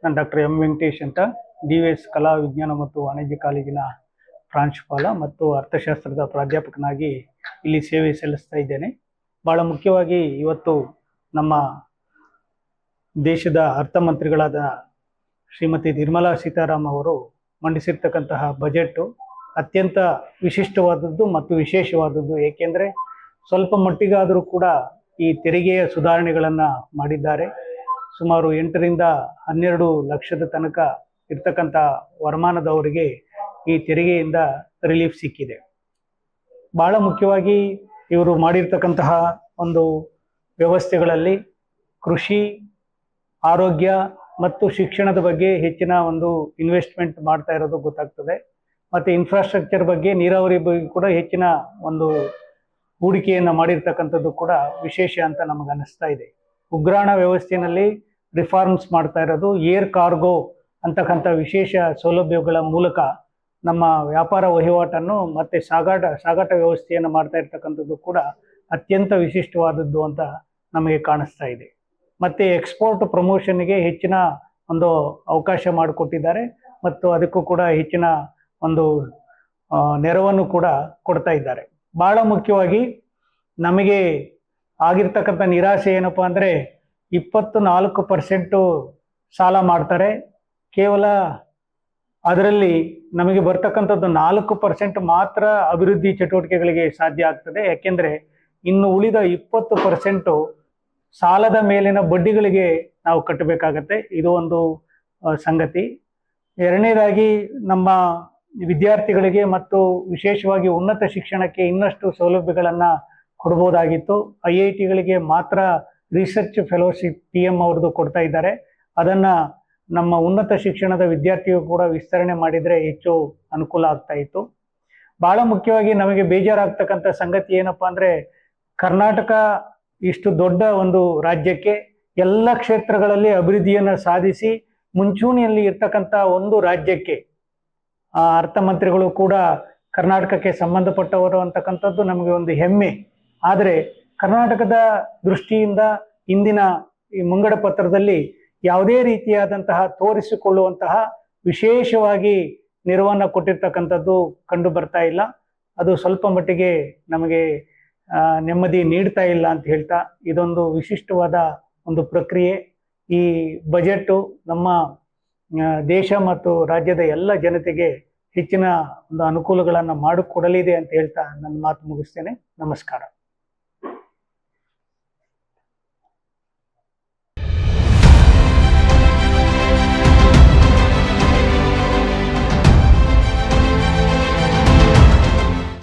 ನಾನು doctor M Venkatesh ಅಂತ DVS ಕಲಾ ವಿಜ್ಞಾನ ಮತ್ತು ವಾಣಿಜ್ಯ ಕಾಲೇಜಿನ ಪ್ರಾಂಶುಪಾಲ ಮತ್ತು ಅರ್ಥಶಾಸ್ತ್ರದ ಪ್ರಾಧ್ಯಾಪಕನಾಗಿ ಇಲ್ಲಿ ಸೇವೆ ಸಲ್ಲಿಸ್ತಾ ಇದ್ದೇನೆ. ಬಹಳ ಮುಖ್ಯವಾಗಿ ಇವತ್ತು ನಮ್ಮ ದೇಶದ ಅರ್ಥ ಮಂತ್ರಿಗಳಾದ ಶ್ರೀಮತಿ ನಿರ್ಮಲಾ ಸೀತಾರಾಮನ್ ಅವರು ಮಂಡಿಸಿರ್ತಕ್ಕಂತಹ ಬಜೆಟ್ ಅತ್ಯಂತ ವಿಶಿಷ್ಟವಾದದ್ದು ಮತ್ತು ವಿಶೇಷವಾದದ್ದು. ಏಕೆಂದರೆ ಸ್ವಲ್ಪ ಮಟ್ಟಿಗಾದರೂ ಕೂಡ ಈ ತೆರಿಗೆಯ ಸುಧಾರಣೆಗಳನ್ನು ಮಾಡಿದ್ದಾರೆ. ಸುಮಾರು 8 ರಿಂದ 12 ಲಕ್ಷದ ತನಕ ಇರ್ತಕ್ಕಂಥ ವರಮಾನದವರಿಗೆ ಈ ತೆರಿಗೆಯಿಂದ ರಿಲೀಫ್ ಸಿಕ್ಕಿದೆ. ಬಹಳ ಮುಖ್ಯವಾಗಿ ಇವರು ಮಾಡಿರ್ತಕ್ಕಂತಹ ಒಂದು ವ್ಯವಸ್ಥೆಗಳಲ್ಲಿ ಕೃಷಿ, ಆರೋಗ್ಯ ಮತ್ತು ಶಿಕ್ಷಣದ ಬಗ್ಗೆ ಹೆಚ್ಚಿನ ಒಂದು ಇನ್ವೆಸ್ಟ್ಮೆಂಟ್ ಮಾಡ್ತಾ ಇರೋದು ಗೊತ್ತಾಗ್ತದೆ. ಮತ್ತು ಇನ್ಫ್ರಾಸ್ಟ್ರಕ್ಚರ್ ಬಗ್ಗೆ, ನೀರಾವರಿ ಬಗ್ಗೆ ಕೂಡ ಹೆಚ್ಚಿನ ಒಂದು ಹೂಡಿಕೆಯನ್ನು ಮಾಡಿರ್ತಕ್ಕಂಥದ್ದು ಕೂಡ ವಿಶೇಷ ಅಂತ ನಮಗೆ ಅನ್ನಿಸ್ತಾ ಇದೆ. ಉಗ್ರಾಣ ವ್ಯವಸ್ಥೆಯಲ್ಲಿ ರಿಫಾರ್ಮ್ಸ್ ಮಾಡ್ತಾ ಇರೋದು, ಏರ್ ಕಾರ್ಗೋ ಅಂತಕ್ಕಂಥ ವಿಶೇಷ ಸೌಲಭ್ಯಗಳ ಮೂಲಕ ನಮ್ಮ ವ್ಯಾಪಾರ ವಹಿವಾಟನ್ನು ಮತ್ತು ಸಾಗಾಟ ವ್ಯವಸ್ಥೆಯನ್ನು ಮಾಡ್ತಾ ಇರ್ತಕ್ಕಂಥದ್ದು ಕೂಡ ಅತ್ಯಂತ ವಿಶಿಷ್ಟವಾದದ್ದು ಅಂತ ನಮಗೆ ಕಾಣಿಸ್ತಾ ಇದೆ. ಮತ್ತು ಎಕ್ಸ್ಪೋರ್ಟ್ ಪ್ರಮೋಷನ್ಗೆ ಹೆಚ್ಚಿನ ಒಂದು ಅವಕಾಶ ಮಾಡಿಕೊಟ್ಟಿದ್ದಾರೆ ಮತ್ತು ಅದಕ್ಕೂ ಕೂಡ ಹೆಚ್ಚಿನ ಒಂದು ನೆರವನ್ನು ಕೂಡ ಕೊಡ್ತಾ ಇದ್ದಾರೆ. ಭಾಳ ಮುಖ್ಯವಾಗಿ ನಮಗೆ ಆಗಿರ್ತಕ್ಕಂಥ ನಿರಾಸೆ ಏನಪ್ಪ ಅಂದರೆ 24% ಸಾಲ ಮಾಡ್ತಾರೆ. ಕೇವಲ ಅದರಲ್ಲಿ ನಮಗೆ ಬರ್ತಕ್ಕಂಥದ್ದು 4% ಮಾತ್ರ ಅಭಿವೃದ್ಧಿ ಚಟುವಟಿಕೆಗಳಿಗೆ ಸಾಧ್ಯ ಆಗ್ತದೆ. ಯಾಕೆಂದರೆ ಇನ್ನು ಉಳಿದ 20% ಸಾಲದ ಮೇಲಿನ ಬಡ್ಡಿಗಳಿಗೆ ನಾವು ಕಟ್ಟಬೇಕಾಗತ್ತೆ. ಇದು ಒಂದು ಸಂಗತಿ. ಎರಡನೇದಾಗಿ ನಮ್ಮ ವಿದ್ಯಾರ್ಥಿಗಳಿಗೆ ಮತ್ತು ವಿಶೇಷವಾಗಿ ಉನ್ನತ ಶಿಕ್ಷಣಕ್ಕೆ ಇನ್ನಷ್ಟು ಸೌಲಭ್ಯಗಳನ್ನು ಕೊಡ್ಬೋದಾಗಿತ್ತು. IITಗಳಿಗೆ ಮಾತ್ರ ರಿಸರ್ಚ್ ಫೆಲೋಶಿಪ್ PM ಅವ್ರದ್ದು ಕೊಡ್ತಾ ಇದ್ದಾರೆ. ಅದನ್ನು ನಮ್ಮ ಉನ್ನತ ಶಿಕ್ಷಣದ ವಿದ್ಯಾರ್ಥಿಗಳು ಕೂಡ ವಿಸ್ತರಣೆ ಮಾಡಿದರೆ ಹೆಚ್ಚು ಅನುಕೂಲ ಆಗ್ತಾ ಇತ್ತು. ಭಾಳ ಮುಖ್ಯವಾಗಿ ನಮಗೆ ಬೇಜಾರಾಗ್ತಕ್ಕಂಥ ಸಂಗತಿ ಏನಪ್ಪ ಅಂದರೆ, ಕರ್ನಾಟಕ ಇಷ್ಟು ದೊಡ್ಡ ಒಂದು ರಾಜ್ಯಕ್ಕೆ ಎಲ್ಲ ಕ್ಷೇತ್ರಗಳಲ್ಲಿ ಅಭಿವೃದ್ಧಿಯನ್ನು ಸಾಧಿಸಿ ಮುಂಚೂಣಿಯಲ್ಲಿ ಇರ್ತಕ್ಕಂಥ ಒಂದು ರಾಜ್ಯಕ್ಕೆ ಅರ್ಥ ಮಂತ್ರಿಗಳು ಕೂಡ ಕರ್ನಾಟಕಕ್ಕೆ ಸಂಬಂಧಪಟ್ಟವರು ಅಂತಕ್ಕಂಥದ್ದು ನಮಗೆ ಒಂದು ಹೆಮ್ಮೆ. ಆದರೆ ಕರ್ನಾಟಕದ ದೃಷ್ಟಿಯಿಂದ ಇಂದಿನ ಈ ಮುಂಗಡ ಪತ್ರದಲ್ಲಿ ಯಾವುದೇ ರೀತಿಯಾದಂತಹ ತೋರಿಸಿಕೊಳ್ಳುವಂತಹ ವಿಶೇಷವಾಗಿ ನೆರವನ್ನು ಕೊಟ್ಟಿರ್ತಕ್ಕಂಥದ್ದು ಕಂಡು ಬರ್ತಾ ಇಲ್ಲ. ಅದು ಸ್ವಲ್ಪ ಮಟ್ಟಿಗೆ ನಮಗೆ ನೆಮ್ಮದಿ ನೀಡ್ತಾ ಇಲ್ಲ ಅಂತ ಹೇಳ್ತಾ, ಇದೊಂದು ವಿಶಿಷ್ಟವಾದ ಒಂದು ಪ್ರಕ್ರಿಯೆ. ಈ ಬಜೆಟ್ಟು ನಮ್ಮ ದೇಶ ಮತ್ತು ರಾಜ್ಯದ ಎಲ್ಲ ಜನತೆಗೆ ಹೆಚ್ಚಿನ ಒಂದು ಅನುಕೂಲಗಳನ್ನು ಮಾಡಿಕೊಡಲಿದೆ ಅಂತ ಹೇಳ್ತಾ ನನ್ನ ಮಾತು ಮುಗಿಸ್ತೇನೆ. ನಮಸ್ಕಾರ.